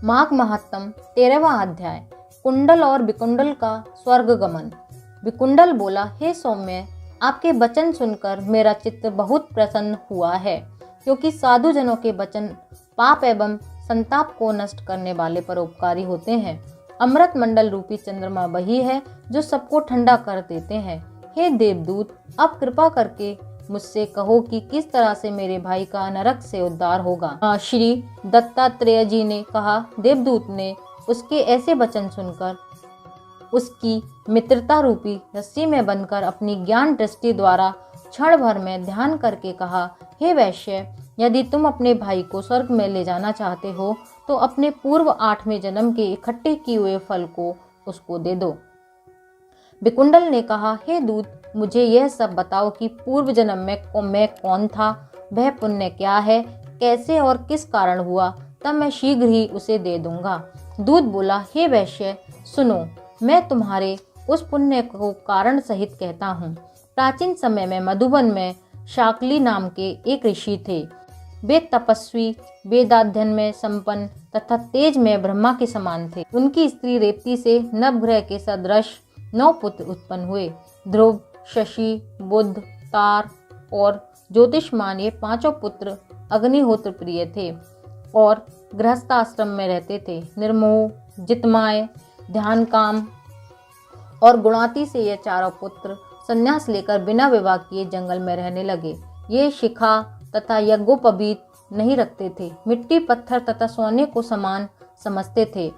माघ महात्म 13वां अध्याय। कुंडल और विकुंडल का स्वर्गगमन। विकुंडल बोला, हे सौम्य, आपके वचन सुनकर मेरा चित्त बहुत प्रसन्न हुआ है, क्योंकि साधु जनों के वचन पाप एवं संताप को नष्ट करने वाले परोपकारी होते हैं। अमृत मंडल रूपी चंद्रमा वही है जो सबको ठंडा कर देते हैं। हे देवदूत, अब कृपा करके मुझसे कहो कि किस तरह से मेरे भाई का नरक से उद्धार होगा। श्री दत्तात्रेय जी ने कहा। देवदूत ने उसके ऐसे वचन सुनकर उसकी मित्रता रूपी रस्सी में बंधकर अपनी ज्ञान दृष्टि द्वारा क्षण भर में ध्यान करके कहा, हे वैश्य, यदि तुम अपने भाई को स्वर्ग में ले जाना चाहते हो तो अपने पूर्व 8वें जन्म के इकट्ठे किए हुए फल को उसको दे दो। विकुंडल ने कहा, हे दूत, मुझे यह सब बताओ कि पूर्व जन्म में मैं कौन था, वह पुण्य क्या है, कैसे और किस कारण हुआ, तब मैं शीघ्र ही उसे दे दूंगा। दूत बोला, हे वैश्य, सुनो, मैं तुम्हारे उस पुण्य को कारण सहित कहता हूँ। प्राचीन समय में मधुबन में शाकली नाम के एक ऋषि थे। वे तपस्वी, वेदाध्ययन में संपन्न तथा तेज में ब्रह्मा के समान थे। उनकी स्त्री रेवती से नवग्रह के सदृश 9 पुत्र उत्पन्न हुए। ध्रुव, शशि, बुध, तार और ज्योतिषमान ये 5 पुत्र अग्निहोत्र प्रिय थे और गृहस्थाश्रम में रहते थे। निर्मोह, जितमाय, ध्यान काम और गुणाती से ये 4 पुत्र संन्यास लेकर बिना विवाह किए जंगल में रहने लगे। ये शिखा तथा यज्ञोपवीत नहीं रखते थे, मिट्टी, पत्थर तथा सोने को समान समझते थे।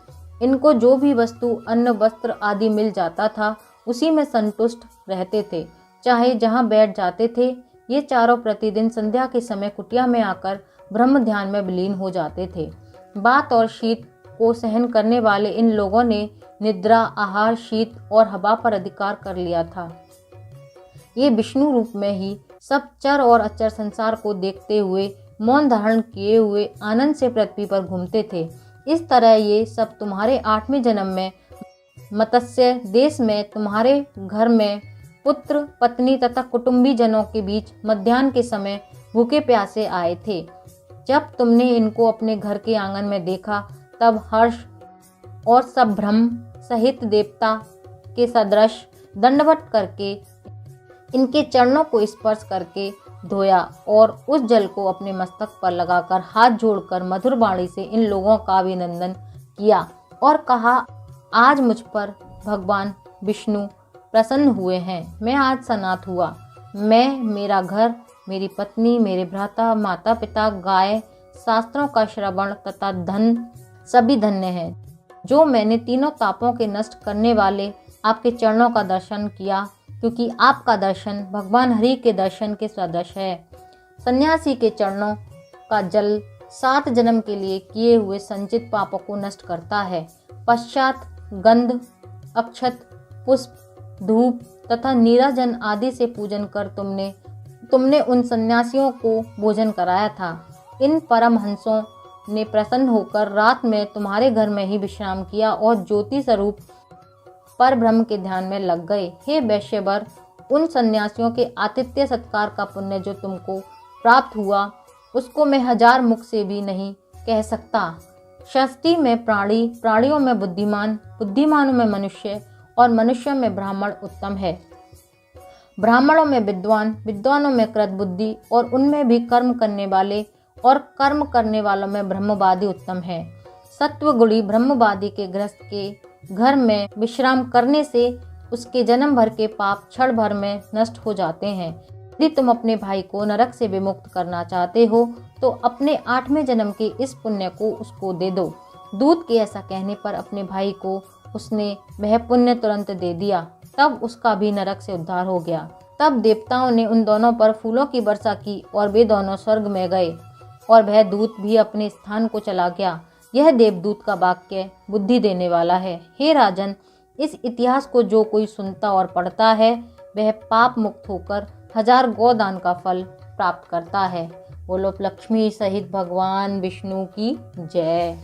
इनको जो भी वस्तु, अन्न, वस्त्र आदि मिल जाता था उसी में संतुष्ट रहते थे। चाहे जहाँ बैठ जाते थे, ये चारों प्रतिदिन संध्या के समय कुटिया में आकर ब्रह्म ध्यान में विलीन हो जाते थे। बात और शीत को सहन करने वाले इन लोगों ने निद्रा, आहार, शीत और हवा पर अधिकार कर लिया था। ये विष्णु रूप में ही सब चर और अचर संसार को देखते हुए मौन धारण किए हुए आनंद से पृथ्वी पर घूमते थे। इस तरह ये सब तुम्हारे 8वें जन्म में मत्स्य देश में तुम्हारे घर में पुत्र, पत्नी तथा कुटुंबी जनों के बीच मध्याह्न के समय भूखे प्यासे आए थे। जब तुमने इनको अपने घर के आंगन में देखा, तब हर्ष और संभ्रम सहित देवता के सदृश दंडवत करके इनके चरणों को स्पर्श करके धोया और उस जल को अपने मस्तक पर लगाकर हाथ जोड़कर मधुर वाणी से इन लोगों का अभिनंदन किया और कहा, आज मुझ पर भगवान विष्णु प्रसन्न हुए हैं। मैं आज सनात हुआ। मैं, मेरा घर, मेरी पत्नी, मेरे भ्राता, माता पिता, गाय, शास्त्रों का श्रवण तथा धन सभी धन्य हैं। जो मैंने तीनों तापों के नष्ट करने वाले आपके चरणों का दर्शन किया, क्योंकि आपका दर्शन भगवान हरि के दर्शन के सदृश है। सन्यासी के चरणों का जल 7 जन्म के लिए किए हुए संचित पापों को नष्ट करता है। पश्चात गंध, अक्षत, पुष्प, धूप तथा नीराजन आदि से पूजन कर तुमने उन सन्यासियों को भोजन कराया था। इन परमहंसों ने प्रसन्न होकर रात में तुम्हारे घर में ही विश्राम किया और ज्योति स्वरूप पर ब्रह्म के ध्यान में लग गए। हे वैश्यवर, उन सन्यासियों के आतिथ्य सत्कार का पुण्य जो तुमको प्राप्त हुआ, उसको मैं 1000 मुख से भी नहीं कह सकता। षष्ठी में प्राणी, प्राणियों में बुद्धिमान, बुद्धिमानों में मनुष्य और मनुष्यों में ब्राह्मण उत्तम है। ब्राह्मणों में विद्वान, विद्वानों में कृत बुद्धि और उनमें भी कर्म करने वाले और कर्म करने वालों में ब्रह्मवादी उत्तम है। सत्वगुणी ब्रह्मवादी के गृहस्थ के घर में विश्राम करने से उसके जन्म भर के पाप क्षण भर में नष्ट हो जाते हैं। यदि तुम अपने भाई को नरक से विमुक्त करना चाहते हो तो अपने 8वें जन्म के इस पुण्य को उसको दे दो। दूत के ऐसा कहने पर अपने भाई को उसने वह पुण्य तुरंत दे दिया। तब उसका भी नरक से उद्धार हो गया। तब देवताओं ने उन दोनों पर फूलों की वर्षा की और वे दोनों स्वर्ग में गए और वह दूत भी अपने स्थान को चला गया। यह देवदूत का वाक्य बुद्धि देने वाला है। हे राजन, इस इतिहास को जो कोई सुनता और पढ़ता है वह पाप मुक्त होकर 1000 गोदान का फल प्राप्त करता है। बोलो लक्ष्मी सहित भगवान विष्णु की जय।